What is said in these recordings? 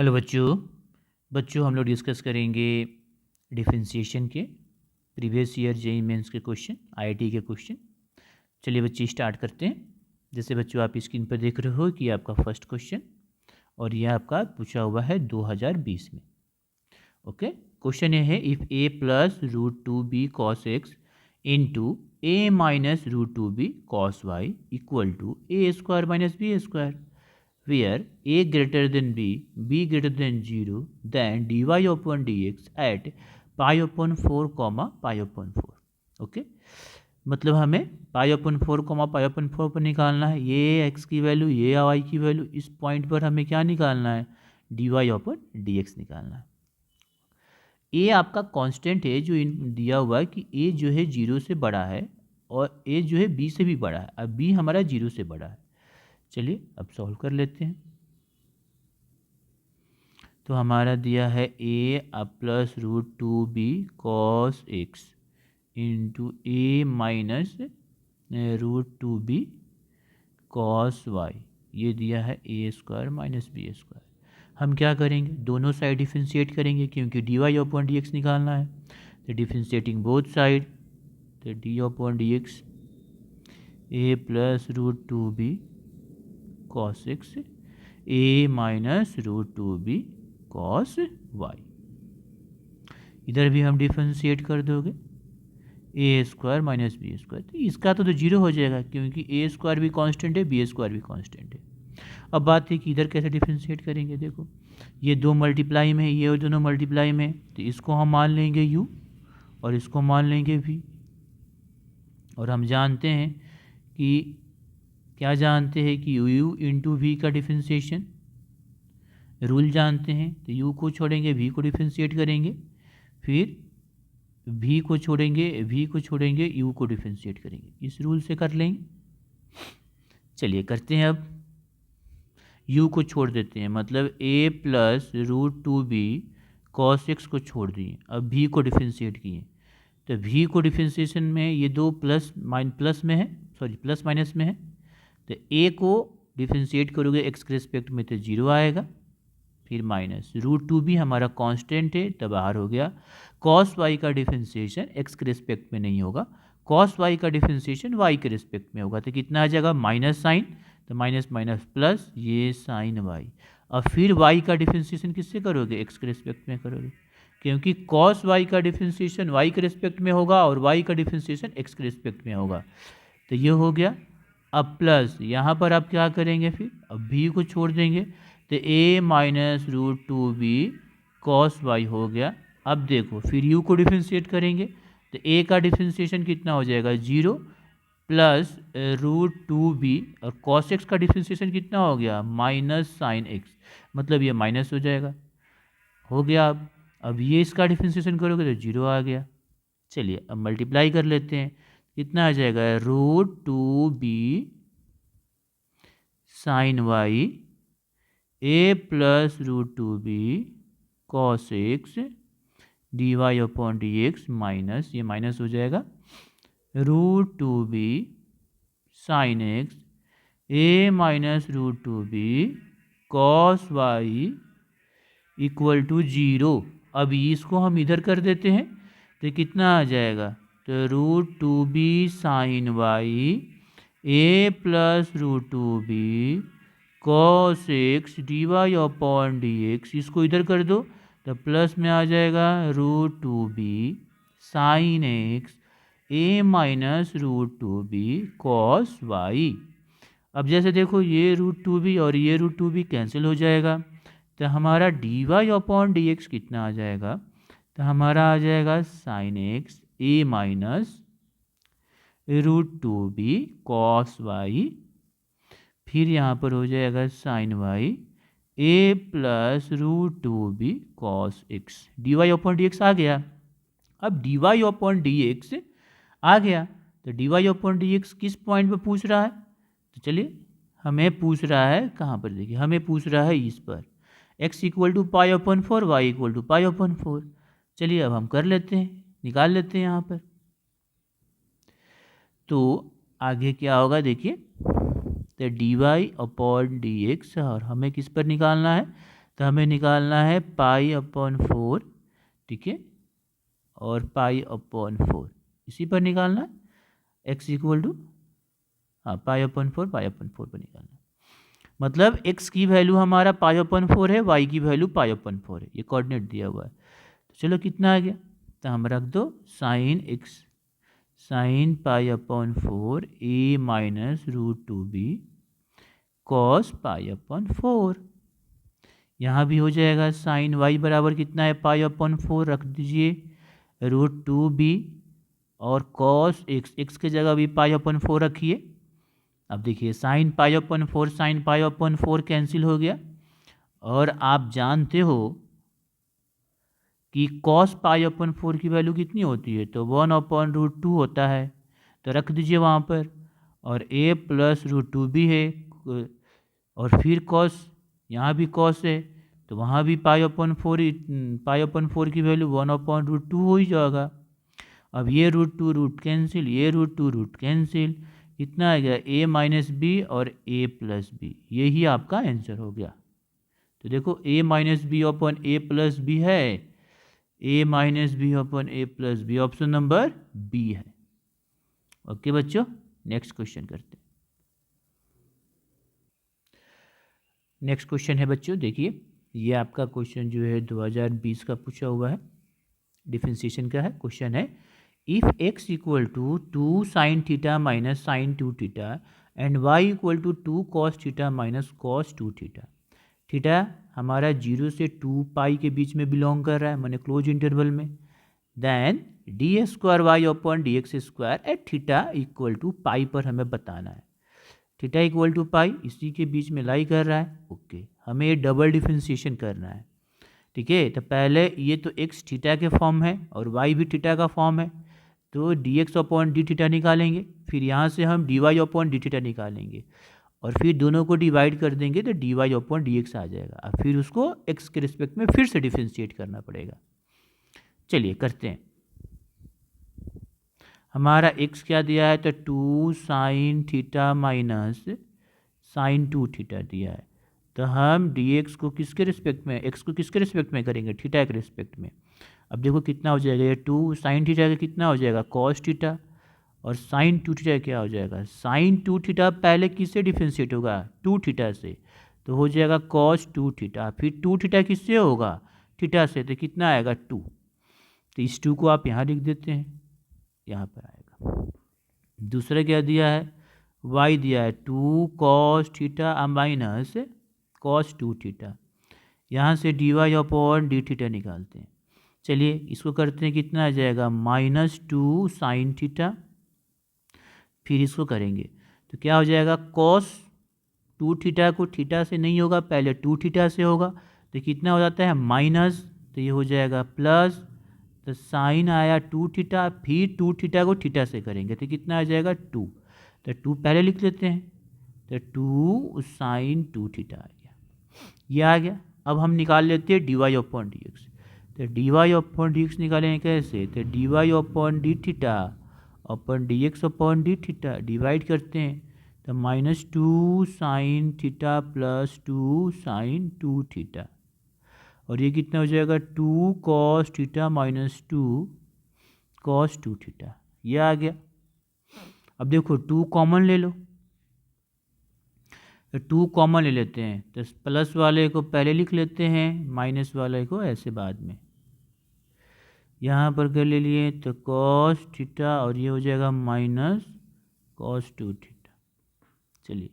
Hello बच्चों। हम लोग डिस्कस करेंगे डिफरेंशिएशन के प्रीवियस ईयर जेईई मेंस के क्वेश्चन, आईआईटी के क्वेश्चन। चलिए बच्चे स्टार्ट करते हैं। जैसे बच्चों आप स्क्रीन पर देख रहे हो कि आपका फर्स्ट क्वेश्चन और यह आपका पूछा हुआ है 2020 में। ओके, क्वेश्चन ये है if a plus root two B cos x into A minus root two B cos Y equal to a square minus B square where a greater than b greater than 0, then dy upon dx at pi upon 4 comma pi upon 4। Okay, मतलब हमें पाई upon 4 comma पाई upon 4 पर निकालना है। ये x की value, ये y की value, इस पॉइंट पर हमें क्या निकालना है? dy अपन dx निकालना है। a आपका कांस्टेंट है जो दिया हुआ है कि a जो है 0 से बड़ा है और a जो है b से भी बड़ा है। अब b हमारा 0 से बड़ा है। चलिए अब सॉल्व कर लेते हैं। तो हमारा दिया है a अब plus root two B cos x into ए minus root two B cos Y, ये दिया है A square minus B square. हम क्या करेंगे? दोनों साइड डिफरेंशिएट करेंगे क्योंकि D Y upon D x निकालना है। तो डिफरेंशिएटिंग बोथ साइड, तो D upon D X A plus root two B cos X A minus root two B cos Y. इधर भी हम डिफरेंशिएट कर दोगे ए स्क्वायर माइनस बी स्क्वायर, तो इसका तो जीरो हो जाएगा क्योंकि ए स्क्वायर भी कांस्टेंट है, बी स्क्वायर भी कांस्टेंट है। अब बात है कि इधर कैसे डिफरेंशिएट करेंगे। देखो ये दो मल्टीप्लाई में है, ये और दोनों मल्टीप्लाई में है, तो इसको हम मान लेंगे u और इसको मान लेंगे v। और हम जानते हैं कि क्या जानते हैं कि u इंटू वी का डिफरेंशिएशन रूल जानते हैं। तो u को छोड़ेंगे v को डिफरेंशिएट करेंगे, फिर v को छोड़ेंगे u को डिफरेंशिएट करेंगे। इस रूल से कर लेंगे। चलिए करते हैं। अब u को छोड़ देते हैं, मतलब a plus root two B cos x को छोड़ दिए, अब v को डिफरेंशिएट किए। तो v को डिफरेंशिएशन में ये दो प्लस माइनस में है, तो a को डिफरेंशिएट करोगे x के रिस्पेक्ट में तो 0 आएगा, फिर माइनस रूट टू भी हमारा कांस्टेंट है तो बाहर हो गया। कॉस वाई का डिफरेंशिएशन x के रिस्पेक्ट में नहीं होगा, कॉस वाई का डिफरेंशिएशन y के रिस्पेक्ट में होगा। तो कितना आ जाएगा? माइनस साइन, तो माइनस माइनस प्लस, ये साइन y। अब फिर y का डिफरेंशिएशन किससे करोगे? x के रिस्पेक्ट में करोगे क्योंकि कॉस y का डिफरेंशिएशन y के रिस्पेक्ट में होगा और y का डिफरेंशिएशन x के रिस्पेक्ट में होगा। तो ये हो गया। अब प्लस यहाँ पर आप क्या करेंगे? फिर अब v को छोड़ देंगे, तो a minus root two B cos y हो गया। अब देखो फिर u को डिफरेंशिएट करेंगे, तो a का डिफरेंशिएशन कितना हो जाएगा? 0 प्लस रूट टू बी, और कॉस एक्स का डिफरेंशिएशन कितना हो गया? माइनस साइन एक्स, मतलब ये माइनस हो जाएगा। हो गया। अब ये इसका डिफरेंशिएशन करोगे तो 0 आ गया। चलिए अब मल्टीप्लाई कर लेते हैं, कितना आ जाएगा? Root two B sine Y ए plus root two B cos x D Y upon D X minus, ये माइनस हो जाएगा, root two B sine x A minus root two B cos Y equal to 0। अब इसको हम इधर कर देते हैं तो कितना आ जाएगा? तो root two B sine Y ए plus root two B cos x D Y upon D X, इसको इधर कर दो तो प्लस में आ जाएगा root two B sine x ए minus root two B cos Y. अब जैसे देखो ये रूट टू बी और ये रूट टू बी कैंसिल हो जाएगा, तो हमारा d Y upon D x कितना आ जाएगा? तो हमारा आ जाएगा साइन एक्स ए minus root two B cos y, फिर यहाँ पर हो जाएगा साइन वाई ए plus root two B cos x. D Y upon D x आ गया। अब d Y upon D x आ गया, तो d Y upon D x किस पॉइंट पर पूछ रहा है? तो चलिए हमें पूछ रहा है कहाँ पर, देखिए हमें पूछ रहा है इस पर, x equal to pi upon 4, y equal to pi upon 4। चलिए अब हम कर लेते हैं, निकाल लेते हैं यहाँ पर। तो आगे क्या होगा देखिए, तो d Y upon D x, और हमें किस पर निकालना है? तो हमें निकालना है पाई अपॉन 4, ठीक है, और पाई अपॉन 4 इसी पर निकालना है, x equal to pi upon 4 पर निकालना है। मतलब x की वैल्यू हमारा पाई अपॉन 4 है, y की वैल्यू पाई अपॉन 4 है, ये कोऑर्डिनेट दिया हुआ है। तो चलो कितना आ गया, तो हम रख दो sine x sine pi upon 4 a minus root 2b cos pi upon 4। यहाँ भी हो जाएगा साइन y बराबर कितना है, पाई अपॉन 4 रख दीजिए रूट 2b और कॉस x की जगह भी पाई अपॉन 4 रखिए। अब देखिए sign pi upon 4 sign pi upon 4 cancel हो गया, और आप जानते हो कि कॉस पाई अपॉन 4 की वैल्यू कितनी होती है, तो 1 अपॉन रूट 2 होता है, तो रख दीजिए वहाँ पर। और a प्लस रूट 2 भी है, और फिर कॉस, यहाँ भी कॉस है, तो वहाँ भी पाई अपॉन 4 की वैल्यू 1 अपॉन रूट 2 हो ही जाएगा। अब ये रूट 2 रूट कैंसिल, ये रूट 2 रूट कैंसिल, कितना आ गया a माइनस बी और a प्लस बी, यही आपका आंसर हो गया। तो देखो a minus b upon a plus b है, a minus b upon a plus b, option number b है। ओके बच्चों, नेक्स्ट क्वेश्चन करते हैं। नेक्स्ट क्वेश्चन है बच्चों, देखिए ये आपका क्वेश्चन जो है 2020 का पूछा हुआ है, डिफरेंशिएशन का है। क्वेश्चन है if x equal to 2 sine theta minus sine 2 theta and y equal to 2 cos theta minus cos 2 theta. Theta हमारा 0 से 2 पाई के बीच में बिलोंग कर रहा है, मैंने क्लोज इंटरवल में। Then d square y upon D x square at theta equal to pi पर हमें बताना है। थीटा इक्वल टू पाई इसी के बीच में लाई कर रहा है। ओके, हमें डबल डिफरेंशिएशन करना है, ठीक है। तो पहले ये तो एक्स थीटा के फॉर्म है और वाई भी थीटा का फॉर्म है, तो d x upon d theta निकालेंगे, फिर यहाँ से हम d Y upon d theta निकालेंगे, और फिर दोनों को डिवाइड कर देंगे तो d Y upon D x आ जाएगा। अब फिर उसको एक्स के रिस्पेक्ट में फिर से डिफ्रेंशिएट करना पड़ेगा। चलिए करते हैं। हमारा एक्स क्या दिया है, तो 2 sine theta minus sine 2 theta दिया है, तो हम डी एक्स को किसके रिस्पेक्ट में, एक्स को किसके रिस्पेक्ट में करेंगे, थीटा के रिस्पेक्ट में। अब देखो कितना हो जाएगा, ये 2 साइन थीटा का कितना हो जाएगा, कॉस थीटा, और साइन 2 थीटा क्या हो जाएगा, साइन 2 थीटा पहले किससे डिफ्रेंशिएट होगा, 2 थीटा से, तो हो जाएगा कॉस 2 थीटा, फिर 2 थीटा किससे होगा, थीटा से, तो कितना आएगा 2। तो इस 2 को आप यहाँ लिख देते हैं, यहाँ पर आएगा। दूसरा क्या दिया है, y दिया है 2 cos theta minus cos 2 theta, यहाँ से d Y upon d theta निकालते हैं। चलिए इसको करते हैं, कितना आ जाएगा, -2 साइन थीटा, फिर इसको करेंगे तो क्या हो जाएगा, कॉस 2 थीटा को थीटा से नहीं होगा, पहले 2 थीटा से होगा, तो कितना हो जाता है माइनस, तो ये हो जाएगा प्लस, तो साइन आया 2 थीटा, फिर 2 थीटा को थीटा से करेंगे तो कितना आ जाएगा 2, तो 2 पहले लिख लेते हैं, तो 2 साइन 2 थीटा आ गया, ये आ गया। अब हम निकाल लेते हैं d Y upon D x, तो d Y upon D x निकालेंगे कैसे, तो d Y upon d theta upon D x upon d theta divide करते हैं, तो -2 sine theta plus 2 sine 2 theta, और ये कितना हो जाएगा 2 cos theta minus 2 cos 2 theta, ये आ गया। अब देखो 2 कॉमन ले लो, तो 2 कॉमन ले लेते हैं, तो प्लस वाले को पहले लिख लेते हैं, माइनस वाले को ऐसे बाद में, यहाँ पर कर ले लिए, तो कॉस थीटा और ये हो जाएगा माइनस कॉस 2 थीटा। चलिए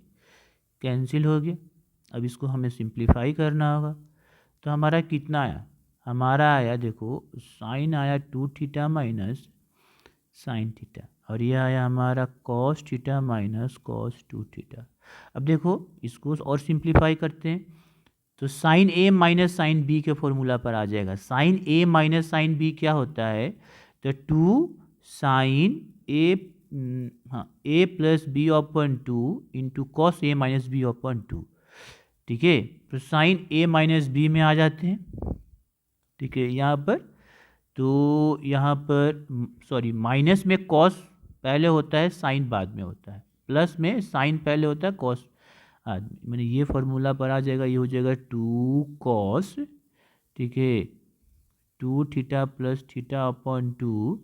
कैंसिल हो गया। अब इसको हमें सिंप्लीफाई करना होगा, तो हमारा कितना आया, हमारा आया देखो साइन आया 2 थीटा माइनस साइन थीटा, और ये आया हमारा cos theta minus cos 2 theta. अब देखो इसको और सिंप्लीफाई करते हैं, तो sine a minus sine b के फॉर्मूला पर आ जाएगा। Sine a minus sine b क्या होता है, तो 2 साइन ए, हाँ, a plus b upon 2 into cos a minus b upon 2, ठीक है। तो साइन ए माइनस बी में आ जाते हैं, ठीक है, यहाँ पर, तो यहाँ पर सॉरी माइनस में कॉस पहले होता है, साइन बाद में होता है, प्लस में साइन पहले होता है, कॉस आदमी, मैंने ये फार्मूला पर आ जाएगा, ये हो जाएगा 2 कॉस, ठीक है, 2 theta plus theta upon 2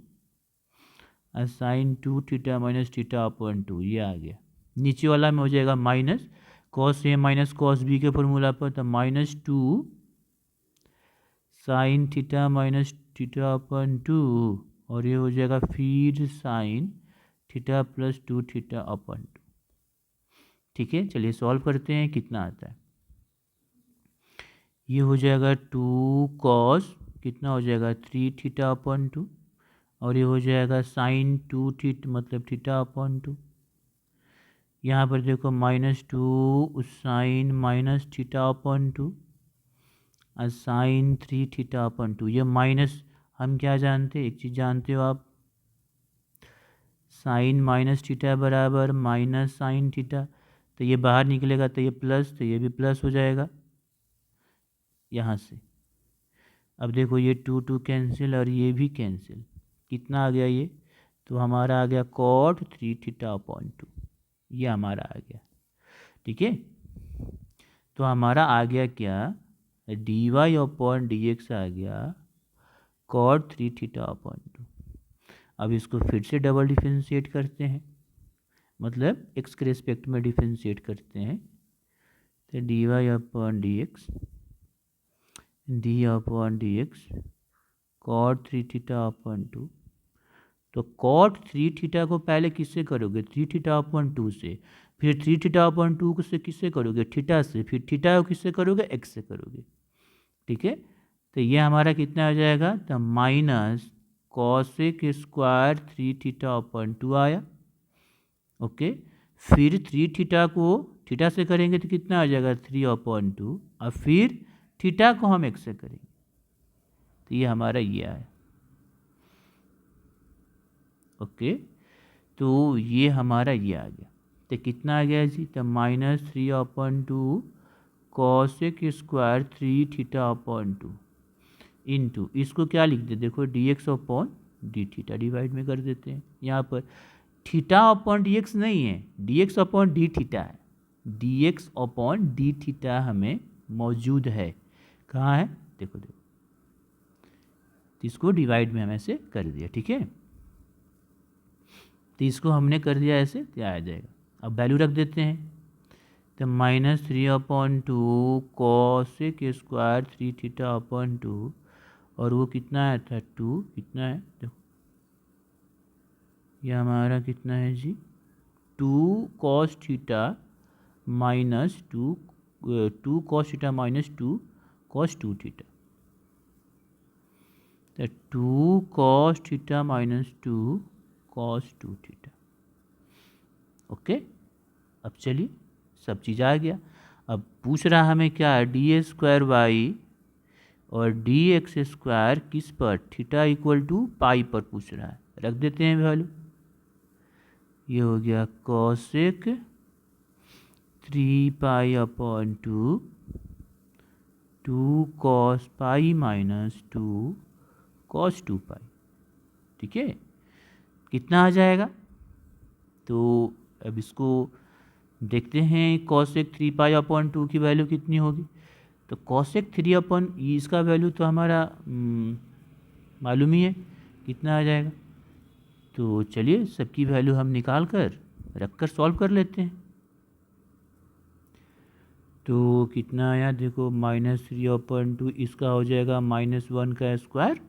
sine 2 theta minus theta upon 2, ये आ गया। नीचे वाला में हो जाएगा minus cos a minus cos b के फॉर्मूला पर, तो -2 sine theta minus theta upon 2, और ये हो जाएगा फिर sine theta plus 2 theta upon 2। ठीक है, चलिए सॉल्व करते हैं कितना आता है। ये हो जाएगा 2 कॉस, कितना हो जाएगा 3 थीटा अपॉन 2, और ये हो जाएगा साइन 2 थीटा मतलब थीटा अपॉन 2। यहाँ पर देखो -2 साइन माइनस थीटा अपॉन 2 और साइन 3 थीटा अपॉन 2। ये माइनस हम क्या जानते हैं, एक चीज़ जानते हो आप, साइन माइनस थीटा बराबर माइनस साइन थीटा, तो ये बाहर निकलेगा तो ये प्लस, तो ये भी प्लस हो जाएगा यहाँ से। अब देखो ये 2 2 कैंसिल और ये भी कैंसिल, कितना आ गया ये, तो हमारा आ गया कॉट 3 थीटा अपॉन 2, ये हमारा आ गया। ठीक है, तो हमारा आ गया क्या, d Y upon D x आ गया कॉट 3 थीटा अपॉन 2। अब इसको फिर से डबल डिफरेंशिएट करते हैं, मतलब एक्स के रिस्पेक्ट में डिफरेंशिएट करते हैं, तो d Y upon D x cot 3 theta upon 2। तो कॉट 3 थीटा को पहले किससे करोगे, 3 थीटा अपॉन 2 से, फिर 3 थीटा अपॉन 2 से किससे करोगे, थीटा से, फिर थीटा को किससे करोगे, एक्स से करोगे। ठीक है, तो ये हमारा कितना आ जाएगा, तो minus cosec square 3 theta upon 2 आया। ओके, फिर 3 थीटा को थीटा से करेंगे तो कितना आ जाएगा 3 अपॉन 2, और फिर थीटा को हम एक्स से करेंगे, तो ये हमारा ये आया। ओके, तो ये हमारा ये आ गया, तो कितना आ गया जी, तो -3 upon 2 cosec square 3 theta upon 2 into, इसको क्या लिख दे, देखो D x upon d theta divide में कर देते हैं। यहाँ पर थीटा अपॉन डी एक्स नहीं है, d x upon d theta है, d x upon d theta हमें मौजूद है, कहाँ है, देखो देखो, तो इसको डिवाइड में हम ऐसे कर दिया। ठीक है, तो इसको हमने कर दिया ऐसे, क्या आ जाएगा, अब वैल्यू रख देते हैं, तो -3 upon 2 cosec square 3 theta upon 2, और वो कितना आया था 2, कितना है देखो, ये हमारा कितना है जी, 2 cos theta minus 2 cos theta minus 2 cos 2 theta, तो 2 cos theta minus 2 cos 2 theta. Okay, अब चलिए सब चीज़ आ गया। अब पूछ रहा हमें क्या है, डी ए स्क्वायर वाई और डी एक्स स्क्वायर किस पर, थीटा इक्वल टू पाई पर पूछ रहा है, रख देते हैं वैल्यू। ये हो गया cosec 3 pi upon 2 cos pi minus 2 cos 2 पाई। ठीक है, कितना आ जाएगा, तो अब इसको देखते हैं, कॉसेक 3 पाई अपॉन 2 की वैल्यू कितनी होगी, तो कॉसेक 3 अपॉन इसका वैल्यू तो हमारा मालूम ही है कितना आ जाएगा। तो चलिए सबकी वैल्यू हम निकाल कर रख कर सॉल्व कर लेते हैं। तो कितना आया देखो, -3 अपॉन 2, इसका हो जाएगा -1 का स्क्वायर,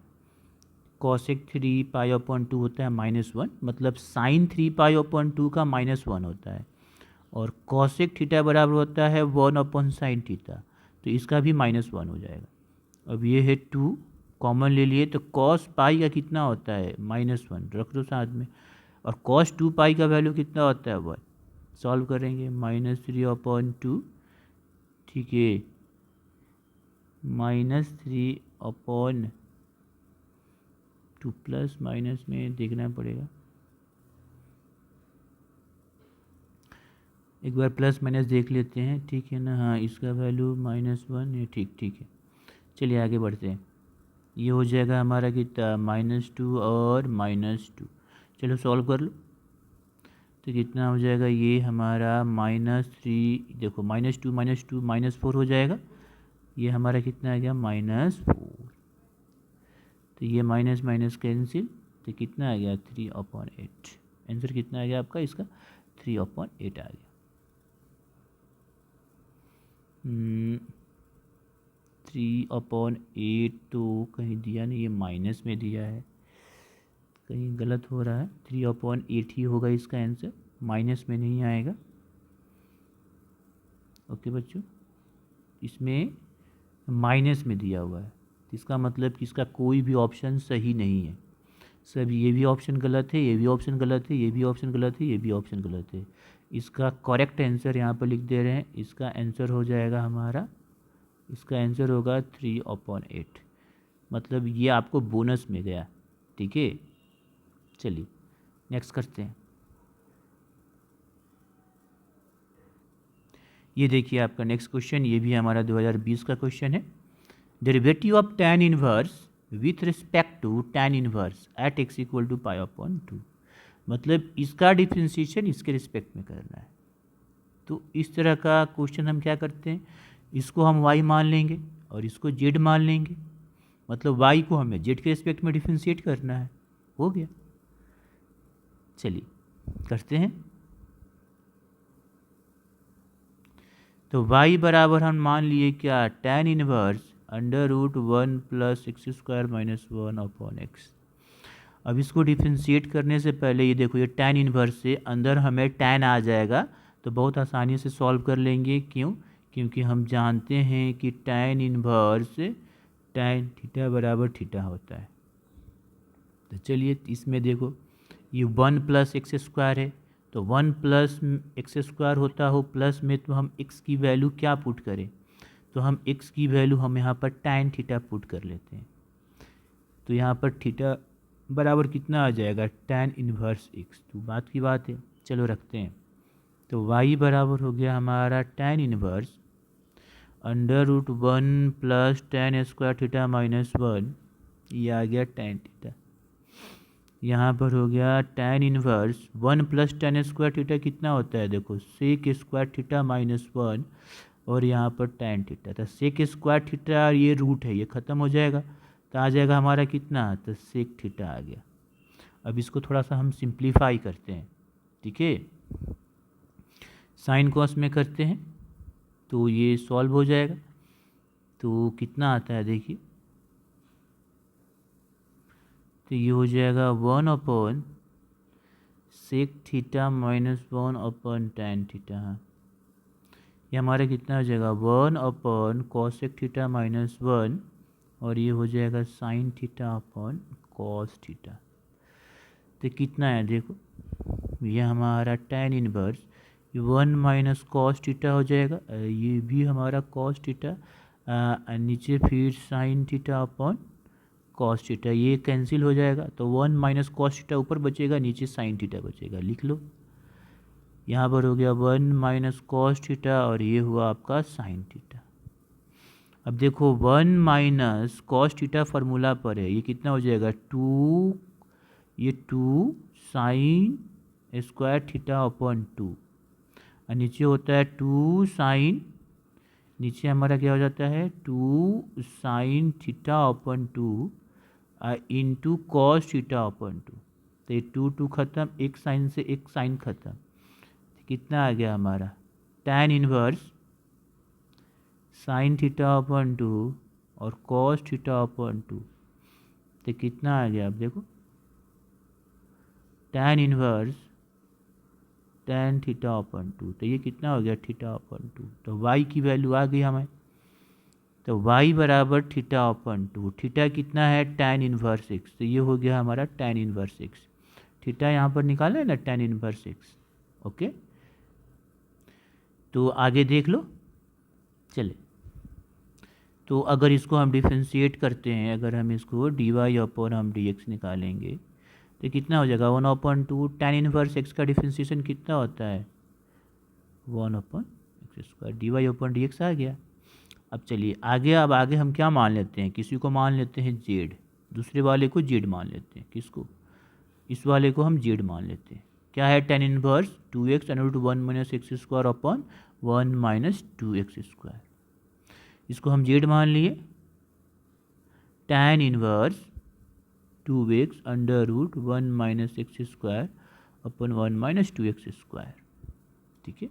कॉसेक 3 पाई अपॉन 2 होता है -1, मतलब साइन 3 पाई अपॉन 2 का -1 होता है, और कॉसेक थीटा बराबर होता है 1 अपॉन साइन थीटा, तो इसका भी -1 हो जाएगा। अब ये है 2 कॉमन ले लिए, तो कॉस पाई का कितना होता है -1, रख दो साथ में, और कॉस 2 पाई का वैल्यू कितना होता है 1, सॉल्व करेंगे -3 अपॉन 2, ठीक है, -3 अपॉन 2, प्लस माइनस में देखना पड़ेगा, एक बार प्लस माइनस देख लेते हैं, ठीक है ना, हाँ इसका वैल्यू -1 है, ठीक ठीक है। चलिए आगे बढ़ते हैं, ये हो जाएगा हमारा कितना -2 और -2, चलो सॉल्व कर लो। तो कितना हो जाएगा ये हमारा -3, देखो -2 -4 हो जाएगा, ये हमारा कितना आ गया -4। तो ये माइनस माइनस कैंसिल, तो कितना आ गया 3/8। आंसर कितना आ गया आपका इसका 3/8 आ गया। 3/8 तो कहीं दिया नहीं, ये माइनस में दिया है, कहीं गलत हो रहा है। 3/8 ही होगा इसका आंसर, माइनस में नहीं आएगा। ओके बच्चों, इसमें माइनस में दिया हुआ है, इसका मतलब कि इसका कोई भी ऑप्शन सही नहीं है। सब ये भी ऑप्शन गलत है, ये भी ऑप्शन गलत है, ये भी ऑप्शन गलत है, ये भी ऑप्शन गलत है। इसका करेक्ट आंसर यहाँ पर लिख दे रहे हैं, इसका आंसर हो जाएगा हमारा, इसका आंसर होगा 3/8, मतलब ये आपको बोनस में गया। ठीक है, चलिए नेक्स्ट करते हैं। ये देखिए आपका नेक्स्ट क्वेश्चन, ये भी हमारा 2020 का क्वेश्चन है। Derivative of tan inverse with respect to tan inverse at x equal to π/2, मतलब इसका डिफ्रेंशिएशन इसके रिस्पेक्ट में करना है। तो इस तरह का क्वेश्चन हम क्या करते हैं, इसको हम y मान लेंगे और इसको z मान लेंगे, मतलब y को हमें z के रिस्पेक्ट में डिफ्रेंशिएट करना है। हो गया, चलिए करते हैं। तो y बराबर हम मान लिए क्या, tan इनवर्स √1 + x² - 1/x। अब इसको डिफ्रेंशिएट करने से पहले ये देखो, ये tan इनवर्स से अंदर हमें tan आ जाएगा, तो बहुत आसानी से सॉल्व कर लेंगे। क्यों, क्योंकि हम जानते हैं कि tan इनवर्स tan थीटा बराबर थीटा होता है। तो चलिए इसमें देखो, ये 1 + x² है, तो 1 + x² होता हो प्लस में, तो हम x की वैल्यू क्या पुट करें, तो हम x की वैल्यू हम यहाँ पर tan थीटा पुट कर लेते हैं। तो यहाँ पर थीटा बराबर कितना आ जाएगा, tan इनवर्स x। तो बात की बात है, चलो रखते हैं। तो y बराबर हो गया हमारा tan इनवर्स √1 + tan² थीटा -1, ये आ गया tan थीटा। यहाँ पर हो गया tan इनवर्स 1 + tan² थीटा कितना होता है, देखो sec² थीटा -1, और यहाँ पर tan थीटा। तो sec² थीटा, ये रूट है, ये ख़त्म हो जाएगा, तो आ जाएगा हमारा कितना, तो sec थीटा आ गया। अब इसको थोड़ा सा हम सिंप्लीफाई करते हैं। ठीक है, साइन कॉस में करते हैं, तो ये सॉल्व हो जाएगा। तो कितना आता है देखिए, तो ये हो जाएगा 1/sec थीटा -1/tan थीटा। ये हमारा कितना हो जाएगा 1/cosec थीटा -1, और ये हो जाएगा sin थीटा cos थीटा। तो कितना है देखो, ये हमारा tan इनवर्स 1 - cos थीटा हो जाएगा, ये भी हमारा cos थीटा, नीचे फिर sin थीटा cos थीटा, ये कैंसिल हो जाएगा, तो 1 - cos थीटा ऊपर बचेगा, नीचे sin थीटा बचेगा, लिख लो। यहाँ पर हो गया 1 - cos थीटा, और ये हुआ आपका sin थीटा। अब देखो 1 - cos थीटा फार्मूला पर है, ये कितना हो जाएगा 2, ये 2 sin² थीटा/2, और नीचे होता है 2 sin, नीचे हमारा क्या हो जाता है 2 sin थीटा/2 इंटू cos थीटा/2। तो ये 2 ख़त्म, एक साइन से एक साइन ख़त्म, तो कितना आ गया हमारा tan इनवर्स sin थीटा/2 और cos थीटा/2। तो कितना आ गया, अब देखो tan इनवर्स tan थीटा/2, तो ये कितना हो गया थीटा/2। तो y की वैल्यू आ गई हमें, तो y बराबर थीटा/2, थीटा कितना है tan इनवर्स x, तो ये हो गया हमारा tan इनवर्स x। थीटा यहाँ पर निकाला है ना tan इनवर्स x। ओके, तो आगे देख लो। चले, तो अगर इसको हम डिफ्रेंशिएट करते हैं, अगर हम इसको dy/हम dx निकालेंगे, तो कितना हो जाएगा 1/2 tan इनवर्स x का डिफ्रेंशिएशन कितना होता है 1/x², dy/dx आ गया। अब चलिए आगे, अब आगे हम क्या मान लेते हैं, किसी को मान लेते हैं z, दूसरे वाले को z मान लेते हैं, किसको, इस वाले को हम z मान लेते हैं। क्या है tan inverse 2x under root 1 minus x square upon 1 minus 2x square. इसको हम z मान लिए, tan inverse 2x under root 1 minus x square upon 1 minus 2x square. ठीक है,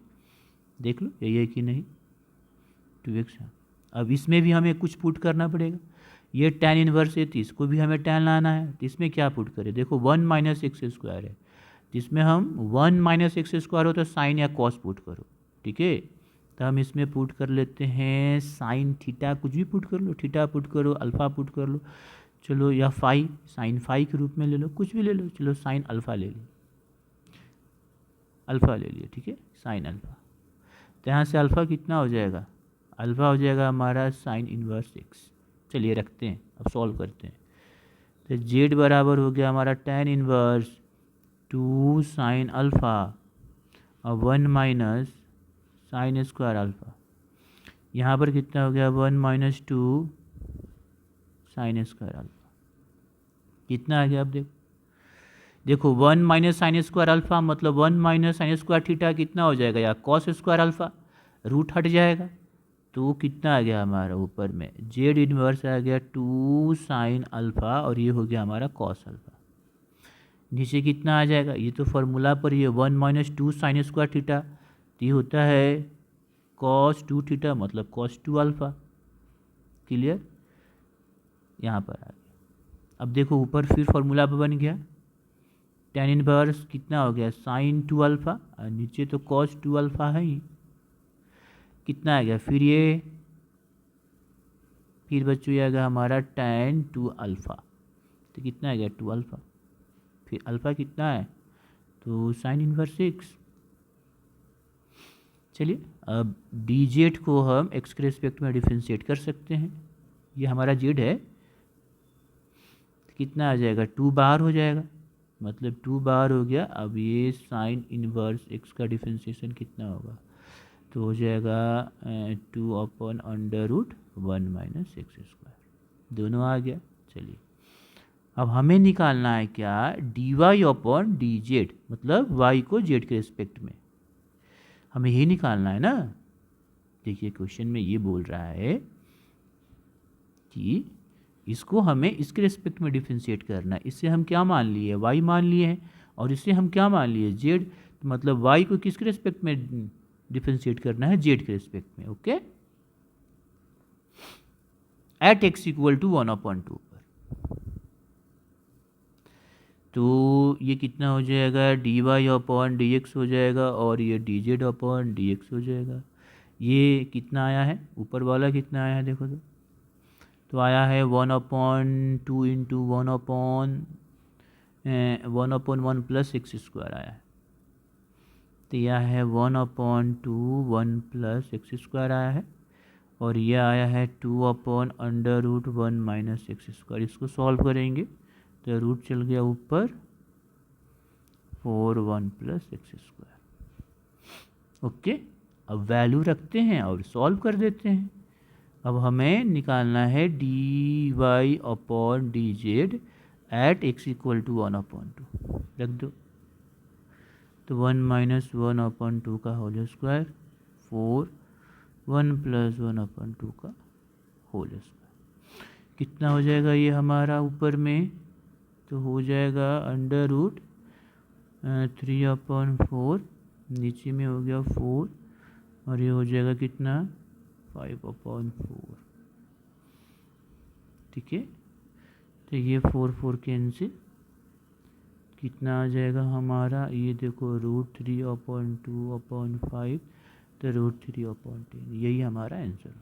देख लो यही है कि नहीं, 2x है। अब इसमें भी हमें कुछ पुट करना पड़ेगा, ये tan इनवर्स है तो इसको भी हमें tan लाना है, तो इसमें क्या पुट करें, देखो 1 माइनस एक्स स्क्वायर है, जिसमें हम 1 माइनस एक्स स्क्वायर हो तो साइन या कॉस पुट करो। ठीक है, तो हम इसमें पुट कर लेते हैं साइन थीटा, कुछ भी पुट कर लो, थीटा पुट करो, अल्फ़ा पुट कर लो, चलो, या फाई, साइन फाई के रूप में ले लो, कुछ भी ले लो, चलो साइन अल्फ़ा ले लो, अल्फ़ा ले लिया। ठीक है, साइन अल्फ़ा, तो यहाँ से अल्फ़ा कितना हो जाएगा, अल्फ़ा हो जाएगा हमारा साइन इनवर्स एक्स। चलिए रखते हैं, अब सॉल्व करते हैं। तो जेड बराबर हो गया हमारा tan इनवर्स 2 साइन अल्फ़ा और 1 माइनस साइन स्क्वायर अल्फ़ा। यहाँ पर कितना हो गया 1 माइनस 2 साइन स्क्वायर अल्फ़ा, कितना आ गया, अब देखो 1 माइनस साइन स्क्वायर अल्फ़ा मतलब 1 माइनस साइन स्क्वायर थीटा कितना हो जाएगा, या कॉस स्क्वायर अल्फ़ा, रूट हट जाएगा, तो कितना आ गया हमारा ऊपर में जेड इनवर्स आ गया 2 साइन अल्फ़ा और ये हो गया हमारा कॉस अल्फ़ा। नीचे कितना आ जाएगा, ये तो फार्मूला पर ये 1 माइनस 2 साइन स्क्वायर थीटा, तो ये होता है कॉस 2 थीटा मतलब कॉस 2 अल्फ़ा। क्लियर, यहाँ पर आ गया। अब देखो ऊपर फिर फार्मूला पर बन गया, tan इनवर्स कितना हो गया साइन 2 अल्फ़ा और नीचे तो कॉस 2 अल्फ़ा है ही, कितना आ गया फिर बच्चों ये आ गया हमारा tan 2 अल्फ़ा, तो कितना आ गया 2 अल्फ़ा, फिर अल्फ़ा कितना है तो साइन इनवर्स 6। चलिए अब डी जेड को हम एक्स के रिस्पेक्ट में डिफ्रेंशिएट कर सकते हैं, ये हमारा जेड है, कितना आ जाएगा 2 बार हो जाएगा, मतलब 2 बार हो गया। अब ये साइन इनवर्स एक्स का डिफ्रेंशिएशन कितना होगा, तो हो जाएगा 2 upon under root 1 minus x square, दोनों आ गया। चलिए अब हमें निकालना है क्या, d Y upon d z, मतलब वाई को जेड के रिस्पेक्ट में हमें ये निकालना है ना। देखिए क्वेश्चन में ये बोल रहा है कि इसको हमें इसके रिस्पेक्ट में डिफ्रेंशिएट करना है, इससे हम क्या मान लिए, वाई मान लिए हैं, और इससे हम क्या मान लिए जेड, मतलब वाई को किसके रिस्पेक्ट में डिफ्रेंशिएट करना है, जेड के रिस्पेक्ट में। Okay, at x equal to 1/2 पर, तो ये कितना हो जाएगा d Y upon D x हो जाएगा और ये d z upon D x हो जाएगा। ये कितना आया है, ऊपर वाला कितना आया है देखो, तो आया है 1/2 इंटू 1/1 प्लस एक्स स्क्वायर आया है, तो यह है 1/2 1 प्लस एक्स स्क्वायर आया है, और यह आया है 2 upon under root 1 minus x square. इसको सॉल्व करेंगे तो रूट चल गया ऊपर 4 1 प्लस एक्स स्क्वायर। ओके, अब वैल्यू रखते हैं और सॉल्व कर देते हैं। अब हमें निकालना है d Y upon d z at x equal to 1/2, रख दो, तो 1 माइनस 1/2 का होल स्क्वायर 4 1 प्लस 1/2 का होल स्क्वायर, कितना हो जाएगा ये हमारा ऊपर में, तो हो जाएगा अंडर रूट 3/4, नीचे में हो गया 4 और ये हो जाएगा कितना 5/4। ठीक है, तो ये 4 4 कैंसिल, कितना आ जाएगा हमारा, ये देखो √3/2/5, तो √3/10, यही हमारा आंसर,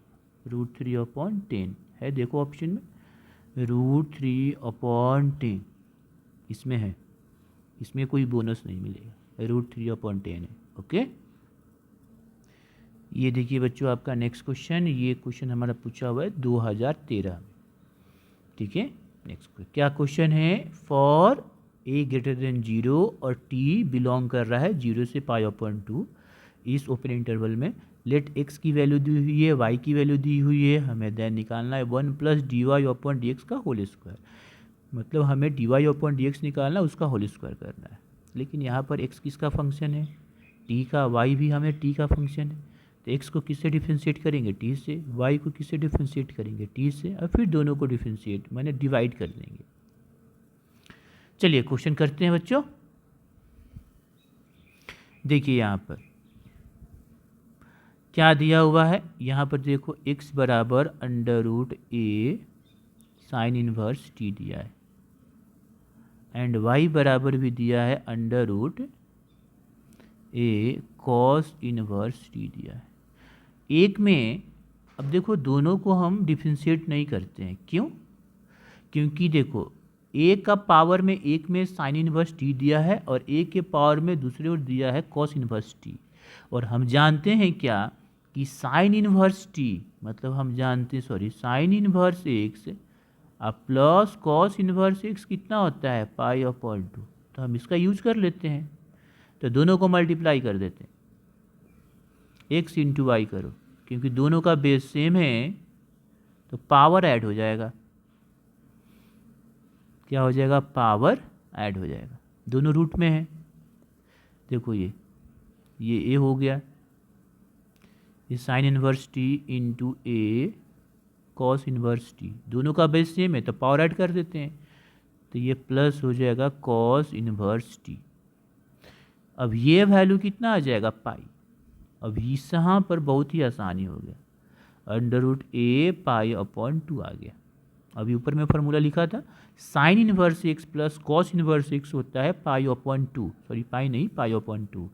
√3/10 है। देखो ऑप्शन में √3/10 इसमें है, इसमें कोई बोनस नहीं मिलेगा, √3/10 है। ओके, ये देखिए बच्चों आपका नेक्स्ट क्वेश्चन, ये क्वेश्चन हमारा पूछा हुआ है 2013 में। ठीक है, नेक्स्ट क्या क्वेश्चन है, फॉर a ग्रेटर देन 0 और t बिलोंग कर रहा है 0 से π/2 इस ओपन इंटरवल में, लेट x की वैल्यू दी हुई है, y की वैल्यू दी हुई है, हमें देन निकालना है 1 plus d Y upon D x का होल स्क्वायर, मतलब हमें d Y upon D x निकालना है, उसका होल स्क्वायर करना है। लेकिन यहाँ पर x किसका फंक्शन है, t का, y भी हमें t का फंक्शन है, तो x को किससे डिफ्रेंशिएट करेंगे, t से, y को किससे डिफ्रेंशिएट करेंगे, t से, और फिर दोनों को डिफ्रेंशिएट माने डिवाइड कर देंगे। चलिए क्वेश्चन करते हैं बच्चों। देखिए यहाँ पर क्या दिया हुआ है, यहाँ पर देखो x बराबर अंडर रूट ए साइन इनवर्स t दिया है, एंड y बराबर भी दिया है अंडर रूट ए कॉस इनवर्स t दिया है। एक में अब देखो दोनों को हम डिफ्रेंशिएट नहीं करते हैं, क्यों, क्योंकि देखो a का पावर में एक में साइन इनवर्स t दिया है और a के पावर में दूसरे ओर दिया है कॉस इनवर्स t, और हम जानते हैं क्या कि साइन इनवर्स t मतलब हम जानते हैं sine inverse x plus cos inverse x कितना होता है, पाई अपॉन 2, तो हम इसका यूज कर लेते हैं, तो दोनों को मल्टीप्लाई कर देते हैं, x इंटू वाई करो, क्योंकि दोनों का बेस सेम है तो पावर ऐड हो जाएगा, क्या हो जाएगा, पावर ऐड हो जाएगा, दोनों रूट में है। देखो ये a हो गया, ये साइन इनवर्स t इंटू ए कॉस इनवर्स t, दोनों का बेस सेम है तो पावर ऐड कर देते हैं, तो ये प्लस हो जाएगा कॉस इनवर्स t। अब ये वैल्यू कितना आ जाएगा, पाई। अब यहाँ पर बहुत ही आसानी हो गया, अंडर रूट ए पाई अपॉन 2 आ गया। अभी ऊपर में फार्मूला लिखा था, sign inverse x plus cos inverse x होता है पाई अपॉन 2, पाई नहीं, पाई अपॉन 2।